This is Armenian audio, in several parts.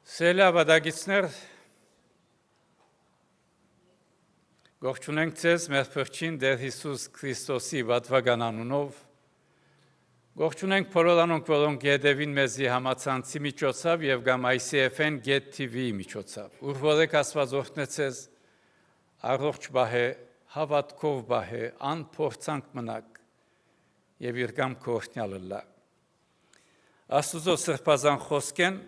Սիրելի ավադագիցներ, ողջունենք ձեզ մեր Փրկին Տեր Հիսուս Քրիստոսի վատվական անունով, ողջունենք բոլոր անոնք, որոնք հետևին մեզի համացանցի միջոցով եւ կամ ICFN Get TV-ի միջոցով, ուր որեք Աստված օրհնեցես, առողջ բահե, հավատքով բահե, անփորձանք մնաք եւ իր կամքը օրհնյալը լա։ Աստուծո սրբազան խոսքեն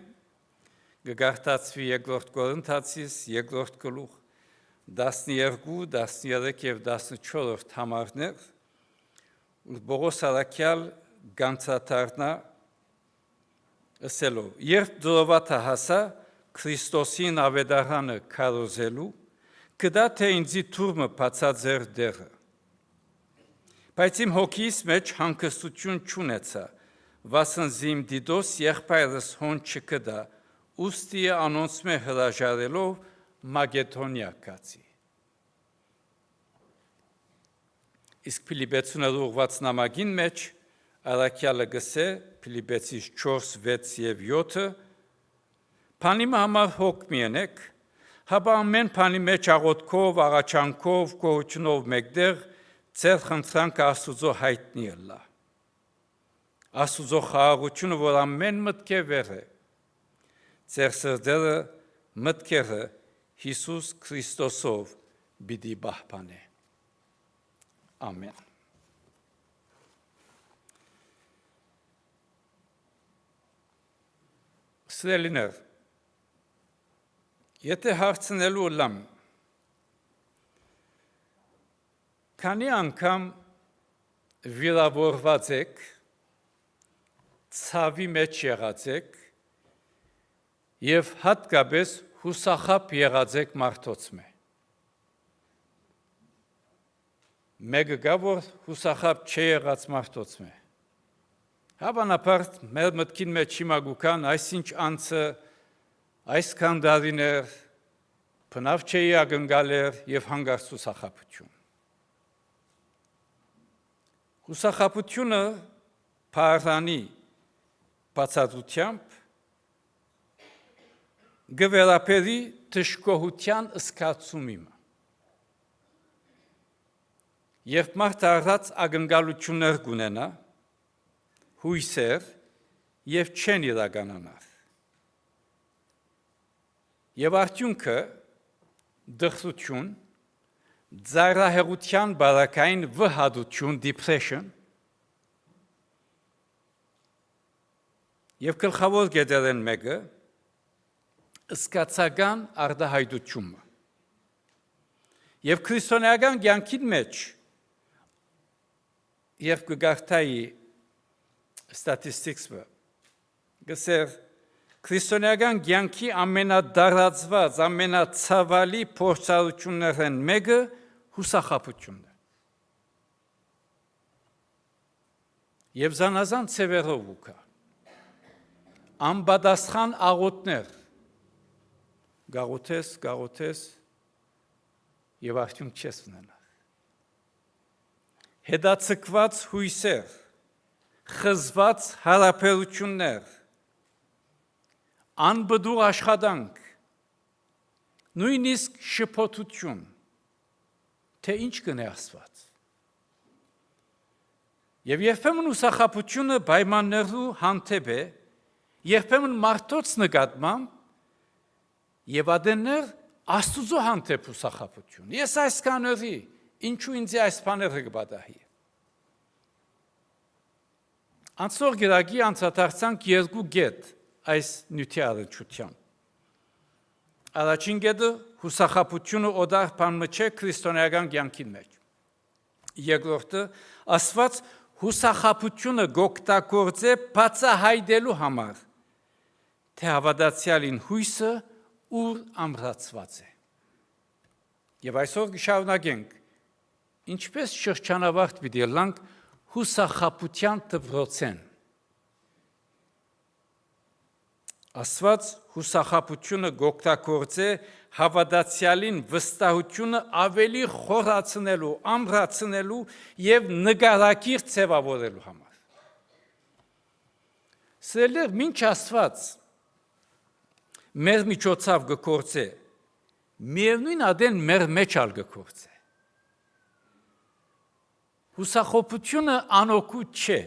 գգարտացվի երկրորդ Կորինթացիս երկրորդ գլուխ 12, 13 եւ 14 համարներ ու Պողոս առաքյալ գանցատարնա ասելով երբ դրովաթը հասա Քրիստոսին ավետարանը քարոզելու կդա թե ինձի թուրմը բացածեր դերը բայց իմ հոգիս մեջ հանգստություն չունեցա վասնզիմ դիդոս եղբայրս հոն չկդա ուստի անոնց մե հրաժարելով Մագեդոնիա կացի։ Իսկ Փիլիպեցուներ ուղված նամակին մեջ առաքյալը գսե Փիլիպեցիս 4, 6 եւ 7 Փանիմը համար հոգ միենեք, հապա ամեն փանի մեջ աղոթքով, աղաչանքով, գոհությունով մեկտեղ ձեր խնդրանքը Աստուծո հայտնի ըլլա։ Աստուծո խաղաղությունը, որ ամեն մտքե վեր է, ձեր սրտերը մտքերը Հիսուս Քրիստոսով բիդի բահբանե։ Ամեն։ Սիրելիներ, եթե հարցնելու լամ, քանի անգամ վիրավորված եք, ցավի մեջ եղած եք, եւ հատկապես հուսախապ եղած եք մարդոց մե։ Մեկը գա որ հուսախապ չի եղած մարդոց մե։ Հավանաբար մեր մտքին մեջ հիմա գուքան այսինչ անցը այսքան դարիներ բնավ չի ակնկալեր եւ հանգարց հուսախապություն։ Հուսախապությունը փառանի բացատրությամբ գվերապերի թշկողության սկացումիմը։ Երբ մարդ առած ակնկալություններ գունենա, հույսեր եւ չեն իրականանար։ Եվ արդյունքը դրսություն, ծայրահեղության բարակային վհադություն, depression եւ գլխավոր գետերեն մեկը սկացական արդահայտությունը։ Եվ քրիստոնեական կյանքին մեջ երբ կգարտայի ստատիստիկսը գսեր քրիստոնեական կյանքի ամենադարածված, ամենացավալի փորձառություններն մեկը հուսախաբությունն է։ Եվ զանազան ցևերով ուկա անպատասխան աղոթներ գաղոթես եւ արդյունք չես ունենա։ Հետացկված հույսեր, խզված հարաբերություններ, անբդուր աշխատանք, նույնիսկ շփոթություն, թե ինչ կնե Աստված։ Եվ երբեմն հուսախաբությունը պայմաններու հանդեպ է, երբեմն մարդոց նկատմամբ եւ ադեններ Աստուծո հանդեպ հուսախաբություն։ Ես այսքան ըրի, ինչու ինձ այս բաները կբադահի։ Անցող գիրագի անցադարձանք երկու գետ այս նյութի առնչությամբ։ Առաջին գետը հուսախաբությունը օդար բան չէ քրիստոնեական կյանքին մեջ։ Երկրորդը Աստված հուսախաբությունը գօգտագործե բացահայտելու համար, թե հավատացյալին հույսը ուր ամրացված է։ Եվ այսօր կշարունակենք, ինչպես շրջանավարտ պիտի լանք հուսախաբության դպրոցեն։ Աստված հուսախաբությունը գօգտագործե հավատացյալին վստահությունը ավելի խորացնելու, ամրացնելու եւ նկարակիր ձևավորելու համար։ Սերլեր մինչ Աստված մեր միջոցով գործե, միևնույն ադեն մեր մեջ ալ գործե։ Հուսախոպությունը անօգուտ չէ։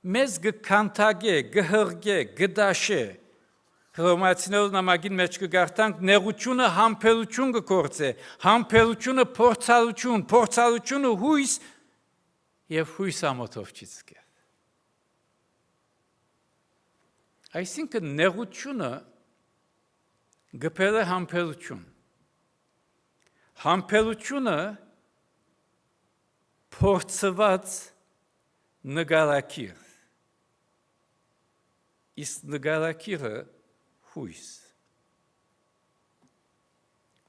Մեզ գքանթագե, գհրգե, գդաշե։ Հռոմեացիներու նամակին մեջ կգարտանք նեղությունը համբերություն գործե, համբերությունը փորձառություն, փորձառությունը հույս եւ հույս ամոթով չի զգե։ Այսինքն նեղությունը գբել է համբերություն։ Համբերությունը փորձված նգարակիր։ Իսկ նգարակիրը հույս։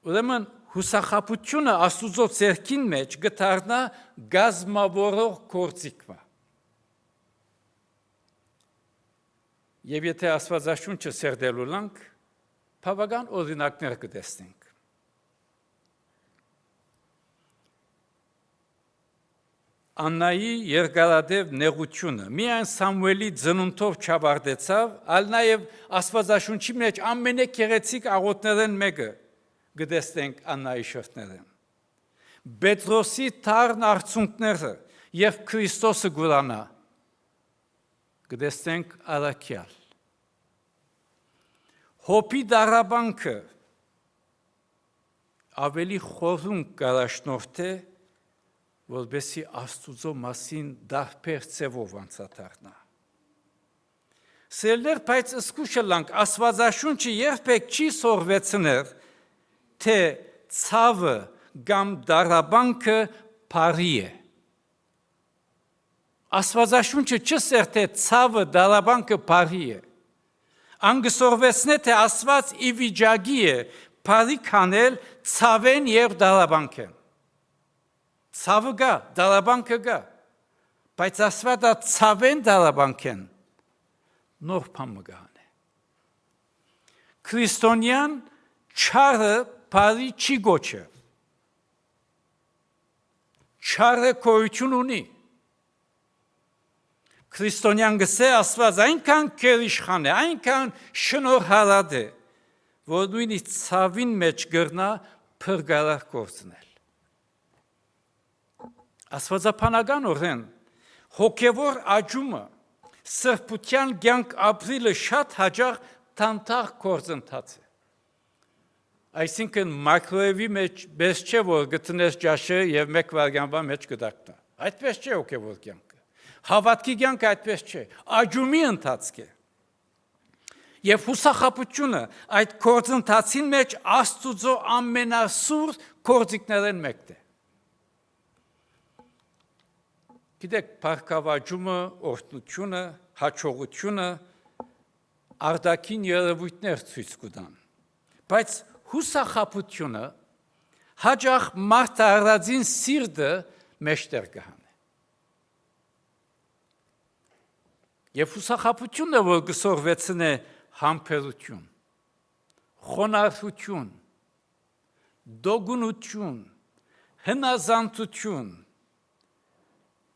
Ուրեմն հուսախաբությունը Աստուծո ձեռքին մեջ գտարնա գազմավորող գործիքվա։ Եվ եթե Աստվածաշունչը սերդելու լանք, բավական օրինակներ կտեսնենք։ Աննայի երկարադեպ նեղությունը միայն Սամուելի ծնունդով չավարտեցավ, այլ նաև Աստվածաշունչի մեջ ամենագեղեցիկ աղոթներն մեկը գտեսնենք Աննայի շրթներն։ Պետրոսի թարն արցունքները եւ Քրիստոսը գուրանա գտեսնենք Արաքյալ։ Հոբի դարաբանքը ավելի խորհուն կարաշնորթ է, որբեսի Աստուծո մասին դարբեր ծևով անցադառնա։ Սերներ, բայց զգուշը լանք, Աստվածաշունչը երբեք չի սորվեցներ, թե ցավը կամ դարաբանքը բարի է։ Աստվածաշունչը չսեր, թե ցավը դարաբանքը բարի է։ Անգսորվեցնե, թե Աստված ի վիճակի է բարի կանել ցավեն եւ դարաբանքեն։ Ցավը գա, դարաբանքը գա, բայց Աստվածը ցավեն դարաբանքեն նոր բան մգան է։ Քրիստոնյան չարը բարի չի գոչը։ Չարը գոյություն ունի։ Քրիստոնյան գսե Աստված այնքան գերիշխան է, այնքան շնորհալած է, որ նույնիսկ ցավին մեջ գրնա փրկարար գործնել։ Աստվածապանական օրեն հոգևոր աճումը սրբության կյանք ապրիլը շատ հաճախ տանտաղ գործընթաց է։ Այսինքն մակրոևի մեջ բես չէ, որ գտնես ճաշը եւ մեկ վարյանվա մեջ կդակնա։ Այդպես չէ հոգևոր կյանքը։ Հավատքի կյանքը այդպես չէ։ Աճումի ընթացք է։ Եվ հուսախաբությունը այդ գործընթացին մեջ Աստուծո ամենասուր գործիքներն մեկն է։ Գիտեք, փառքավաճումը, օրհնությունը, հաջողությունը արտաքին երևույթներ ցույց կտան։ Բայց հուսախաբությունը հաճախ մարդարածին սիրտը մեջտեղ կհանե։ Եվ հուսախաբությունը, որ գսորվեցնե համբերություն, խոնարհություն, դոգունություն, հնազանդություն,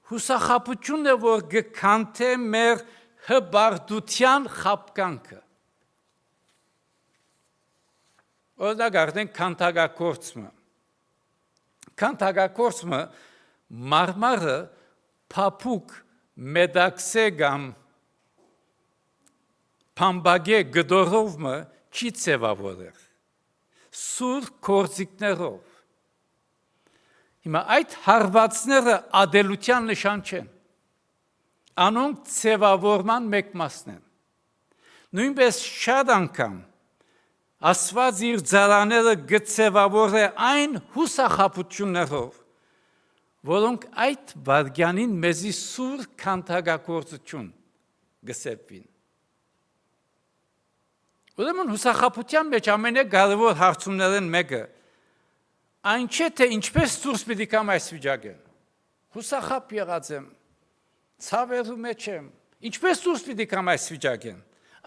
հուսախաբությունն է, որ գքանթե մեր հբարդության խապկանքը։ Օրինակ արդեն քանթագակորցումը։ Քանթագակորցումը մարմարը փափուկ մեդաքսե կամ փամբագե գդորովը չի ծևավորել։ Սուր կորձիկներով։ Հիմա այդ հարվածները ադելության նշան չեն։ Անոնք ծևավորման մեկ մասն են։ Նույնպես շատ անգամ Աստված իր ձարաները գծևավոր է այն հուսախաբություններով, որոնք այդ վարգյանին մեզի սուր քանթագակործություն գսեպվին։ Ուրեմն հուսախաբության մեջ ամենակարևոր հարցումներն մեկը այն չէ, թե ինչպես դուրս պիտի կամ այս վիճակեն։ Հուսախաբ եղած եմ, ցավերու մեջ եմ, ինչպես դուրս պիտի կամ այս վիճակեն։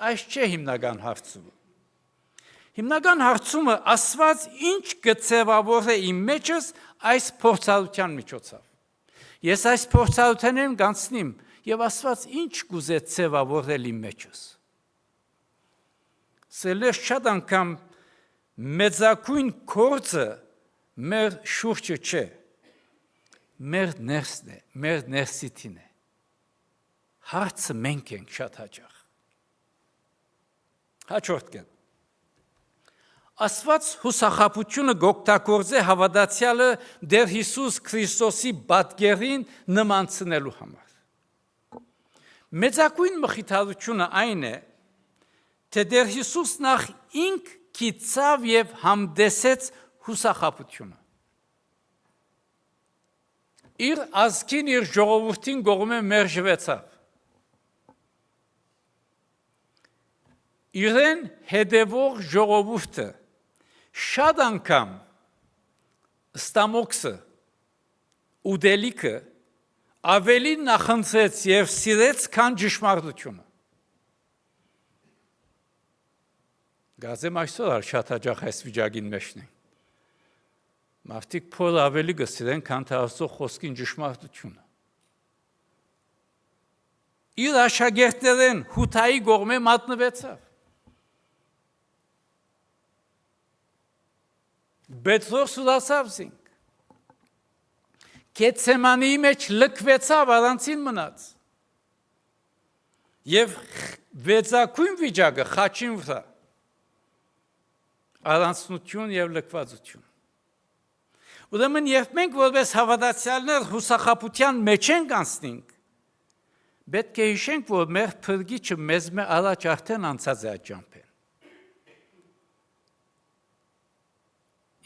Այս չէ հիմնական հարցումը։ Հիմնական հարցումը Աստված ինչ կծևավոր է իմ մեջս այս փորձառության միջոցով։ Ես այս փորձառությանն գանցնիմ եւ Աստված ինչ կուզե ծևավորել իմ մեջս։ սելեր շատ անգամ մեծակույն գործը մեր շուրջը չէ, մեր ներսն է, մեր ներսիտին է, հարցը մենք ենք շատ հաճախ, հաջորդ կետ, Աստված հուսախաբությունը գօգտագործե հավատացյալը դեր Հիսուս Քրիստոսի պատկերին նմանցնելու համար։ Մեծակույն մխիթարությունը այն է, թե դեր Հիսուս նախ ինք գիտավ եւ համդեսեց հուսախաբությունը։ Իր ազգին, իր ժողովրդին կողմէ մերժվեցավ։ Իրեն հետևող ժողովուրդը շատ անգամ ստամոքսը, ուդելիքը ավելի նախընտրեց եւ սիրեց, քան ճշմարտությունը։ Գազեմ այսօր շատ հաճախ այս վիճակին մեջն են։ Մարդիկ փոլ ավելի գսիրեն, քան թե Աստծո խոսքին ճշմարտությունը։ Իր աշակերտներեն հութայի կողմէ մատնվեցավ։ Պետրոս ուրացավ զինք, Գեթսեմանի մեջ լքվեցավ, առանցին մնաց, և վեցակույն վիճակը խաչին վրա, առանցնություն և լքվածություն։ Ուրեմն երբ մենք որպես հավատացյալներ հուսախաբության մեջ ենք անցնենք, պետք է հիշենք, որ մեր փրկիչը մեզ առաջ արդեն անցած է այդ ճամփեն։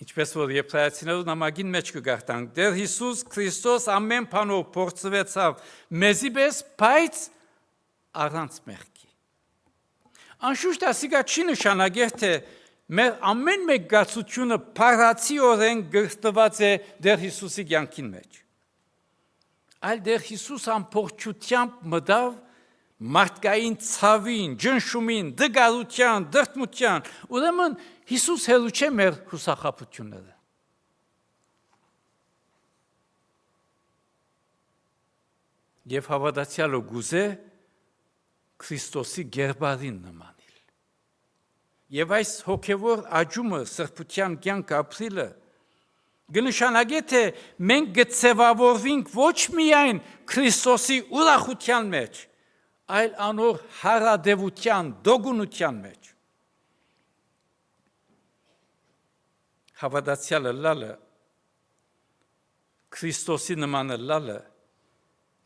Ինչպես որ Եբրայեցիներու նամակին մեջ կգարտանք, դեր Հիսուս Քրիստոս ամեն բանով փորձվեցավ մեզի պես, բայց առանց մեղքի։ Անշուշտ ասիկա չի նշանակեր, թե մեր ամեն մեկ գացությունը փառացիորեն գրտված է դեր Հիսուսի կյանքին մեջ։ Այլ դեր Հիսուս ամբողջությամբ մտավ մարդկային ցավին, ջնշումին, դգարության, դրդմության, ուրեմն Հիսուս հեռու չէ մեր հուսախաբությունները։ Եվ հավատացյալը գուզե Քրիստոսի գերբարին նմանիլ։ Եվ այս հոգևոր աճումը սրբության կյանք ապրիլը կնշանակե, թե մենք կձևավորվենք ոչ միայն Քրիստոսի ուրախության մեջ, այլ անոր հարադևության, դոգունության մեջ։ Հավատացյալը լալը, Քրիստոսի նմանը լալը,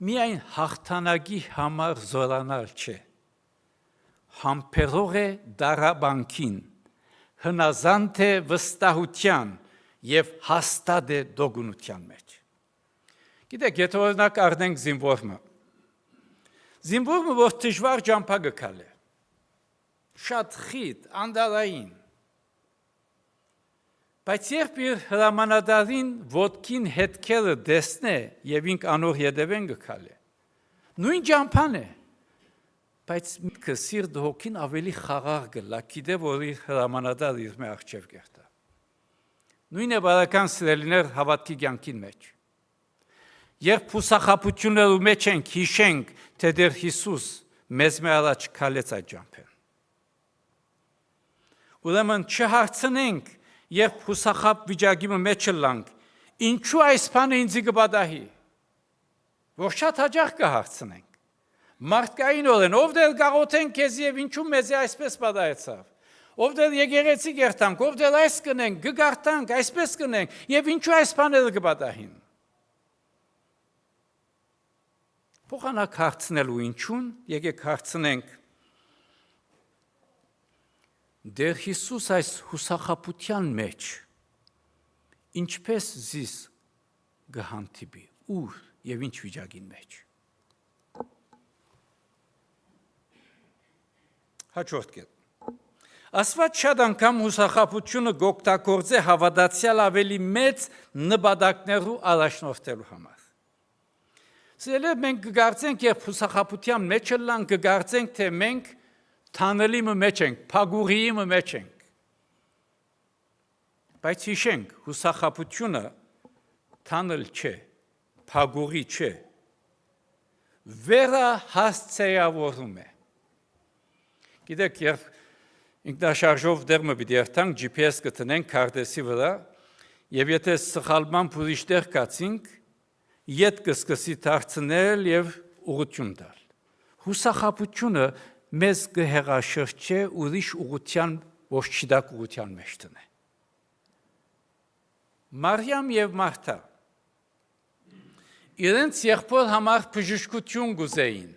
միայն հաղթանակի համար զորանալ չէ, համբերող է դարաբանքին, հնազանդ է վստահության և հաստատ է դոգունության մեջ։ Գիտեք, եթե օրինակ առնենք զինվորը, զինվորը, որ դժվար ճամփա գքալ է, շատ խիտ, անդարային, բայց երբ իր հրամանատարին ոտքին հետքերը դեսնե եւ ինք անոր յետևեն գքալ է, նույն ճամփան է, բայց միտքը սիրտ հոգին ավելի խաղաղ գլա, գիտե որ իր հրամանատար իր մե աղջև կերտա։ Նույն է բարական սիրելիներ հավատքի կյանքին մեջ։ Երբ հուսախաբություններու մեջ ենք, հիշենք, թե դեր Հիսուս մեզ մե առաջ քալեց այդ ճամփեն։ Ուրեմն չհարցնենք, երբ հուսախաբ վիճակի մեջ լանք, ինչու այս բանը ինձ կպատահի, որ շատ հաճախ կհարցնենք։ Մարդկային օրեն, ով դեր գաղութենք քեզ եւ ինչու մեզ այսպես պատահեցավ, ով դեր եկեղեցի գերտանք, ով դեր այս կնենք, գգարտանք, այսպես կնենք, եւ ինչու այս բաները կպատահին։ Փոխանակ հարցնելու ինչուն, եկեք հարցնենք, դեր Հիսուս այս հուսախաբության մեջ, ինչպես զիս գհանդիպի, ուր և ինչ վիճակին մեջ։ Հաջորդ կետ։ Աստված շատ անգամ հուսախաբությունը գօգտագործե հավատացյալ ավելի մեծ նպատակներու առաջնորդելու համար։ Սիրելի, մենք կգործենք, երբ հուսախաբության մեջ լանք, կգործենք, թե մենք թանելի մեջ ենք, փագուղի մեջ ենք։ Բայց հիշենք, հուսախաբությունը թանել չէ, փագուղի չէ, վերահասցեավորում է։ Գիտեք, երբ ինքնաշարժով դերմը պիտի երթանք GPS կտնենք քարտեզի վրա եւ եթե սխալման փուրիշտեղ կացինք ետ կսկսի դարձնել եւ ուղղություն տալ հուսախաբությունը մեզ կհեղաշրջի ուրիշ ուղղության ոչ չդակ ուղղության մեջ տնե Մարիամ եւ Մարթա իրենց եղբոր համար բժշկություն գուզեին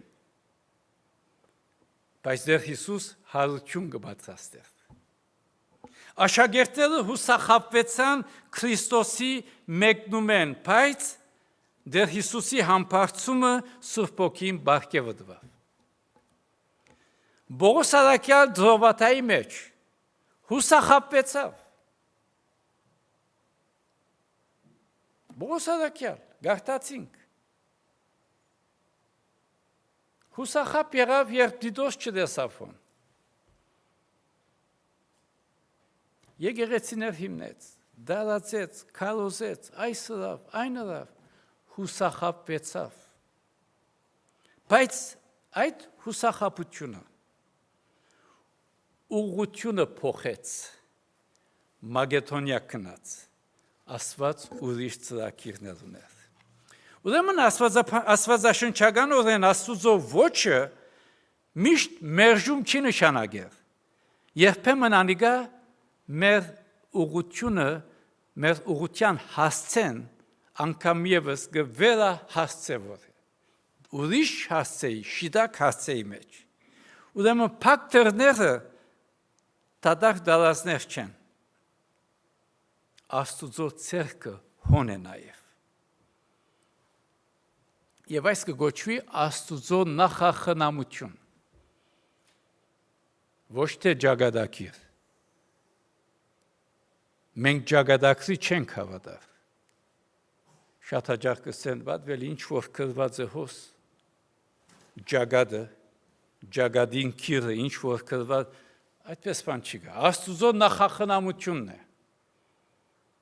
բայց դեռ Հիսուս հարություն կբացաստեր Աշակերտները հուսախաբվեցան Քրիստոսի մեկնումեն, բայց դեռ Հիսուսի համբարձումը Սուրբ Օքին բարգեւդվավ։ Բողոս արաքյալ դրովատայի մեջ հուսախաբվեցավ։ Բողոս արաքյալ, գարտացինք։ Հուսախաբ եղավ, երբ դիդոս չտեսավ։ Եկեղեցիներ հիմնեց, դարացեց, քարոզեց, այս հրավ, այն հրավ, հուսախաբվեցավ։ Բայց այդ հուսախաբությունը ուղղությունը փոխեց, Մագեդոնիա գնաց, Աստված ուրիշ ծրագիրներ ուներ։ Ուրեմն աստվածաշնչական օրեն Աստուծո ոճը միշտ մերժում չի նշանակել։ Երբեմն անիկա մեր ուղղությունը, մեր ուղղության հասցեն անգամ եւս գվերա հասցեվոր։ Ուրիշ հասցեի, շիդակ հասցեի մեջ։ Ուրեմն փակտերները տադակ դարազներ չեն։ Աստուծո ցերկը հոն է նաեւ։ Եվ այս կգոչվի Աստուծո նախախնամություն։ Ոչ թե ջագադակիր։ Մենք ջագադակրի չենք հավատալ։ Շատ հաճախ կսեն, բայց ինչ որ կրված է հոս, ջագադը, ջագադին քիրը, ինչ որ կրված, այդպես բան չի գա։ Աստուծո նախախնամությունն է։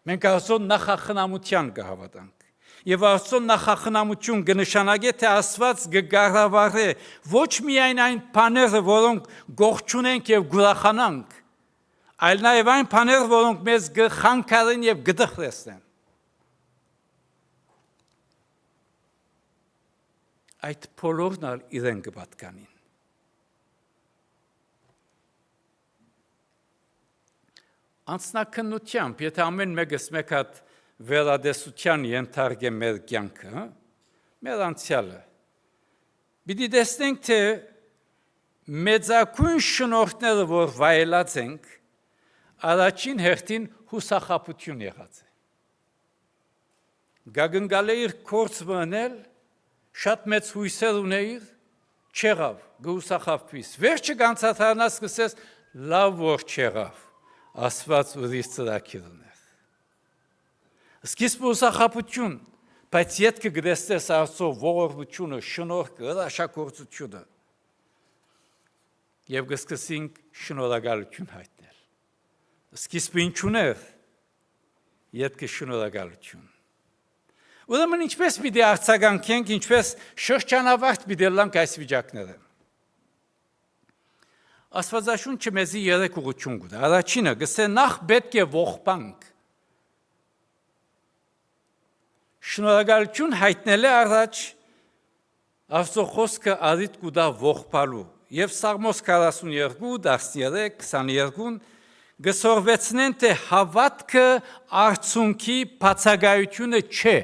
Մենք Աստծո նախախնամության կհավատանք։ Եվ Աստծո նախախնամություն կնշանակի, թե Աստված կգառավարի ոչ միայն այն բաները, որոնք գողջունենք եւ գուրախանանք, այլ նաև այն բաները, որոնք մեզ կխանգարեն եւ կդխրեցնեն։ Այդ բոլորն ալ իրեն կպատկանին։ Անձնակնությամբ, եթե ամեն մեկս մեկ հատ վերադեսության ենթարկե մեր կյանքը, մեր անցյալը, պիտի տեսնենք, թե մեծակույն շնորհները, որ վայելած ենք, առաջին հերթին հուսախաբություն եղած է։ Գագնգալ է իր կորց մնել, շատ մեծ հույսեր ունեիր, չեղավ, գուսախաբվիս։ Վերջը կանցաթարնաս կսես, լավ որ չեղավ, Աստված ուրիշ ծրագիր ուներ։ Սկիզբ հուսախաբություն, բայց ետքը գտեսնես Աստծո ողորմությունը, շնորհքը, հրաշագործությունը։ Եվ կսկսենք շնորհակալություն հայտնել։ Սկիզբը ինչ ուներ, ետքը շնորհակալություն։ Ուրեմն ինչպես պիտի արձագանքենք, ինչպես շրջանավարտ պիտի լանք այս վիճակները։ Աստվածաշունչը մեզի երեք ուղղություն կուտա։ Առաջինը գսե նախ պետք է ողբանք։ Շնորհակալություն հայտնելը առաջ Աստծո խոսքը արիտ կուտա ողբալու։ Եվ Սաղմոս 42, 13, 22 գսորվեցնեն, թե հավատքը արդյունքի բացակայությունը չէ։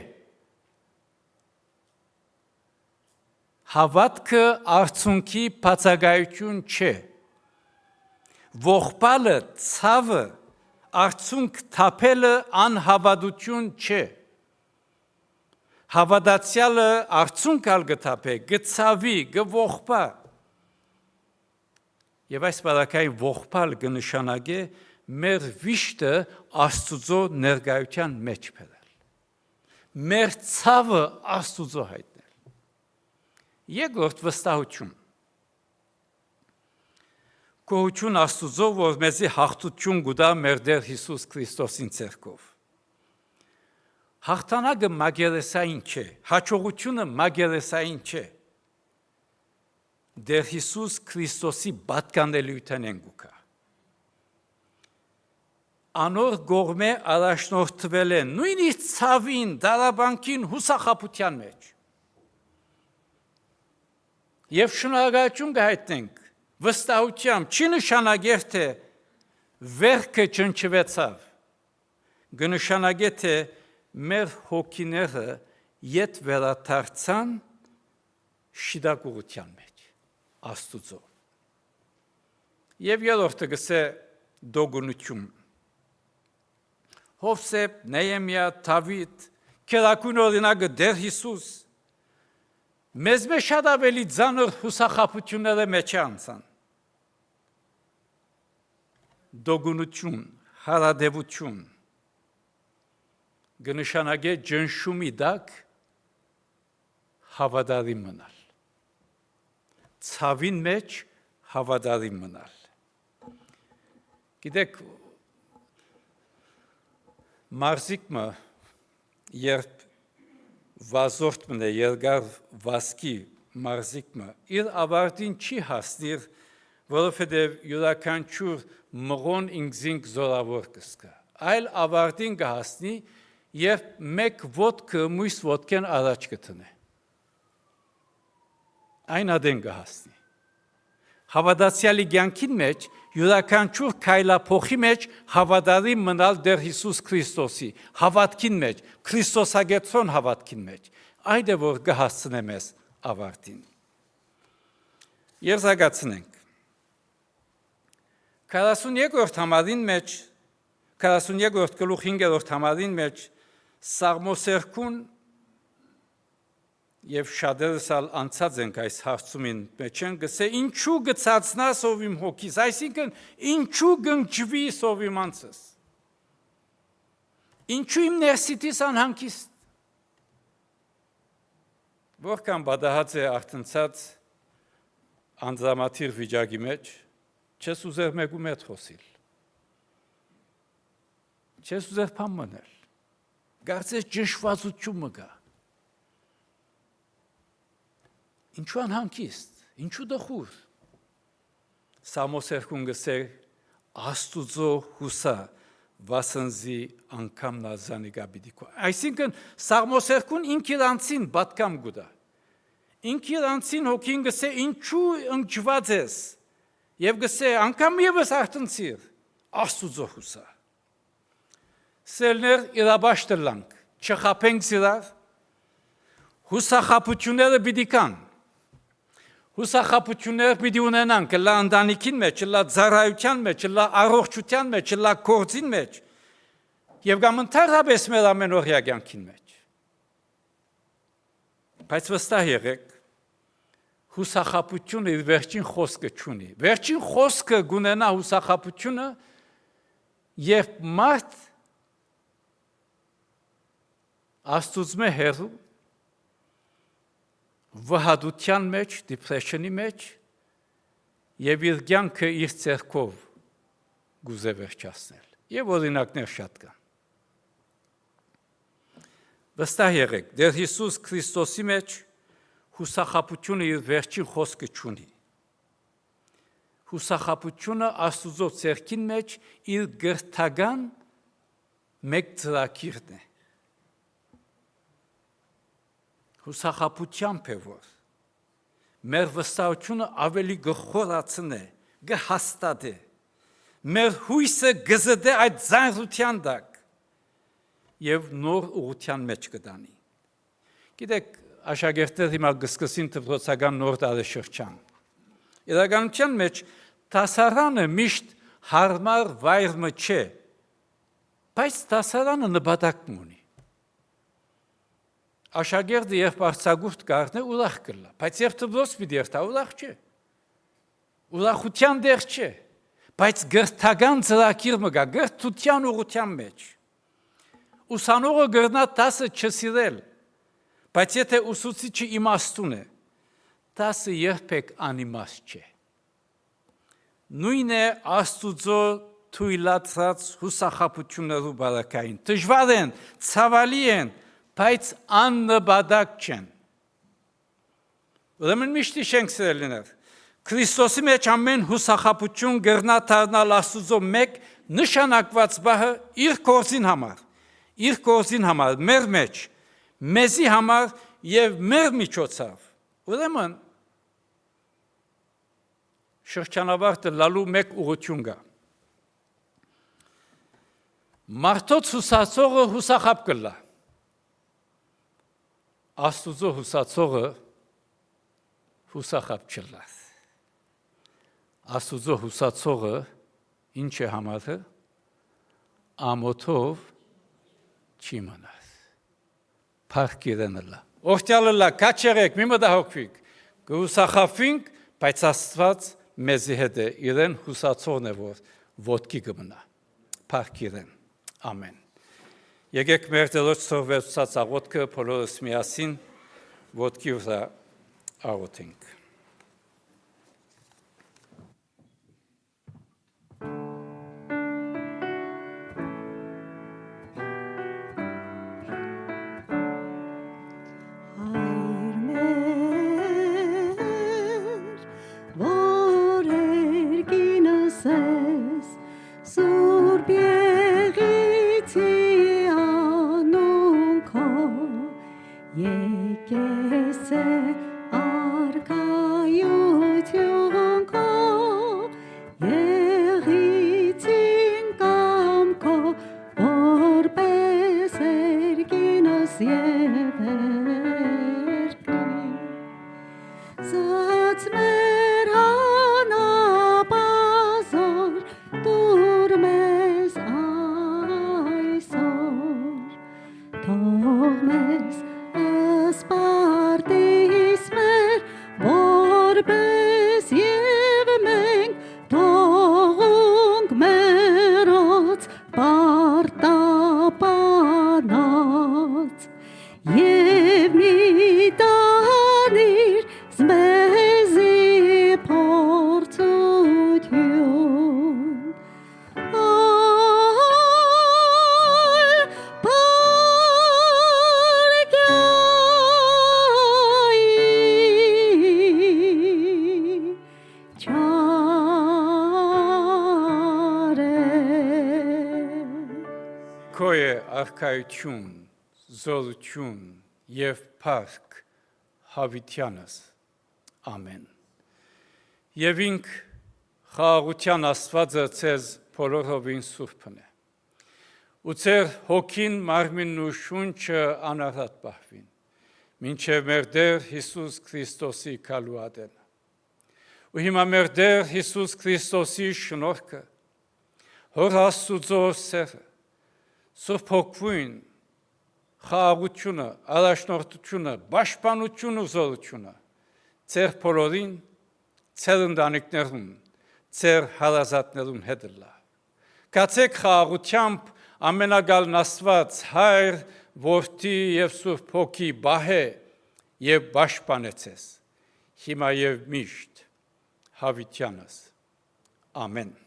Հավատքը արդյունքի բացակայություն չէ։ Ողբալը, ցավը, արդյունք թափելը անհավատություն չէ։ Հավատացյալը արդյունք ալ գթափե, գցավի, գողբա։ Եվ այս բարակային ողբալ կնշանակե մեր վիշտը Աստուծո ներկայության մեջ բերել։ Մեր ցավը Աստուծո հայտնել։ Երկրորդ վստահություն։ Գոհություն Աստուծո, որ մեզի հաղթություն կուտա մեր Տեր Հիսուս Քրիստոսին ցերկով։ Հաղթանակը մագերեսային չէ, հաջողությունը մագերեսային չէ։ Դեր Հիսուս Քրիստոսի պատկանելիության են գուկա։ անոր գողմե առաջնորդվել են նույնիսկ ցավին, դարաբանքին, հուսախաբության մեջ։ Եվ շնորհակալություն կհայտնենք վստահությամբ, չի նշանակեր թե վերքը ճնճվեցավ, կնշանակե թե մեր հոգիները ետ վերադարձան շիդակուղության մեջ, Աստուծո։ Եվ երրորդը գսե դոգունություն։ Հովսեփ, Նեհեմիա, Դավիթ, քերակուն օրինակը Տեր Հիսուս մեզ մեջ շատ ավելի ծանր հուսախաբությունները մեջ անցան։ Դոգունություն, հարադեվություն, կնշանակե ճնշումի տակ հավատարիմ մնալ, ցավին մեջ հավատարիմ մնալ։ Գիտեք, մարզիկը երբ վազորդ մնե երկար վազքի մարզիկը իր ավարտին չի հասնիր, որովհետև յուրաքանչյուր մղոն ինքզինք զորավոր կսկա, այլ ավարտին կհասնի, երբ մեկ ոտքը մույս ոտքեն առաջ կտնե։ Այն ադեն կհասնի։ Հավատացյալի կյանքին մեջ յուրաքանչյուր քայլափոխի մեջ հավատարիմ մնալ Տեր Հիսուս Քրիստոսի, հավատքին մեջ, Քրիստոսագեցուն հավատքին մեջ, այդ է որ կհասցնե մեզ ավարտին։ Եզրակացնենք։ 42-րդ համարին մեջ, 42-րդ գլուխ 5-րդ համարին մեջ Սաղմոսերքուն եւ շատերս անցած ենք այս հարցումին մեջ են գսե ինչու գծածնաս ով իմ հոգիս, այսինքն ինչու գնճվի ով իմ անձս, ինչու իմ ներսիտիս անհանգիստ, որքան բադահած է արտնցած անձամաթիր վիճակի մեջ, չես ուզեր մեկու մետ խոսիլ, չես ուզեր բան մնել, կարծես ճնշվածություն մգա, ինչու անհանգիստ, ինչու դխուր, Սաղմոսերքուն գսե Աստուծո հուսա, վասնզի անգամ նազանի գաբիդիկո, այսինքն Սաղմոսերքուն ինք իր անցին բատկամ գուդա, ինք իր անցին հոգին գսե ինչու ընջված ես, և գսե անգամ եվս արտնցիր, Աստուծո հուսա, սելներ իրաբաշ տրլանք, չխապենք զիրար, հուսախապությունները բիդի կան, հուսախաբություններ պիտի ունենանք, լա ընտանիքին մեջ, լա ծառայության մեջ, լա առողջության մեջ, լա գործին մեջ, եւ կամ ընդհանրապես մեր ամենօրյա կյանքին մեջ։ Բայց վստահ եղեք, հուսախաբությունը իր վերջին խոսքը չունի։ Վերջին խոսքը կունենա հուսախաբությունը, երբ մարդ Աստուծո հեռու վհադության մեջ, դիպրեսիոնի մեջ եւ իր կյանքը իր ձեռքով գուզե վերջացնել։ Եվ օրինակներ շատ կան։ Վստահ եղեք, Տեր Հիսուս Քրիստոսի մեջ հուսախաբությունը իր վերջին խոսքը չունի։ Հուսախաբությունը Աստուծո ձեռքին մեջ իր գրթական մեկ ծրագիրն է։ Հուսախաբությամբ է որ մեր վստահությունը ավելի գխորացնե, գհաստատե, մեր հույսը գզդե այդ ծանրության տակ եւ նոր ուղղության մեջ կդանի։ Գիտեք, աշակերտները հիմա գսկսին դպրոցական նոր տարեշրջան։ Իրականության մեջ դասարանը միշտ հարմար վայրը չէ, բայց դասարանը նպատակ ունի։ Աշակերտը երբ արձակուրդ կառնե ուրախ կլա, բայց երբ դպրոց պիտի երթա ուրախ չէ։ Ուրախության դեր չէ, բայց գրթական ծրագիր մը գա, գրթության ուղղության մեջ։ Ուսանողը գրնա դասը չսիրել, բայց եթե ուսուցիչը իմաստուն է, դասը երբեք անիմաստ չէ։ Նույն է Աստուծո թույլատրած հուսախաբություններու բարակային։ Դժվար են, ցավալի են, բայց աննպատակ չեն։ Ուրեմն միշտ իշենք սիրելիներ, Քրիստոսի մեջ ամեն հուսախաբություն գրնա դառնալ Աստծո մեկ նշանակված բահը իր գործին համար, մեր մեջ, մեզի համար եւ մեր միջոցով։ Ուրեմն շրջանավարտը լալու մեկ ուղղություն կա։ Մարդոց հուսացողը հուսախաբ կլա։ Աստուծո հուսացողը հուսախաբ չլա։ Աստուծո հուսացողը ինչ է համարը ամոթով չի մնաս։ Փառքիրենը լա։ Օրտյալը լա կաչերեք մի մտահոգվիկ։ Կհուսախաբվինք, բայց Աստված մեզի հետ է իրեն հուսացողն է որ ոտքի կմնա։ Փառքիրեն։ Ամեն։ Եկեք մեր Տերոջ սովորեցած աղոթքը բոլորս միասին ոտքի վրա աղոթենք։ Քո է արքայություն, զորություն եւ փառք հավիտյանս։ Ամեն։ Եվ ինք խաղաղության Աստվածը ցեզ բոլորովին սուրբն է։ Ու ցեր հոգին, մարմինն ու շունչը անարատ պահվին, մինչև մեր Տեր Հիսուս Քրիստոսի քալուադենը։ Ու հիմա մեր Տեր Հիսուս Քրիստոսի շնորհքը, Հոր Աստուծո սերը, Սուրբ Հոգին, խաղաղությունը, առաջնորդությունը, պաշտպանությունը, զորությունը, ցեր բոլորին, ցեր ընտանիքներուն, ցեր հարազատներուն հետ լա։ Կացեք խաղաղությամբ ամենագալն Աստված Հայր, Որդի եւ Սուրբ Հոգի բահե եւ պաշտպանեցես։ Հիմա եւ միշտ հավիտյանս։ Ամեն։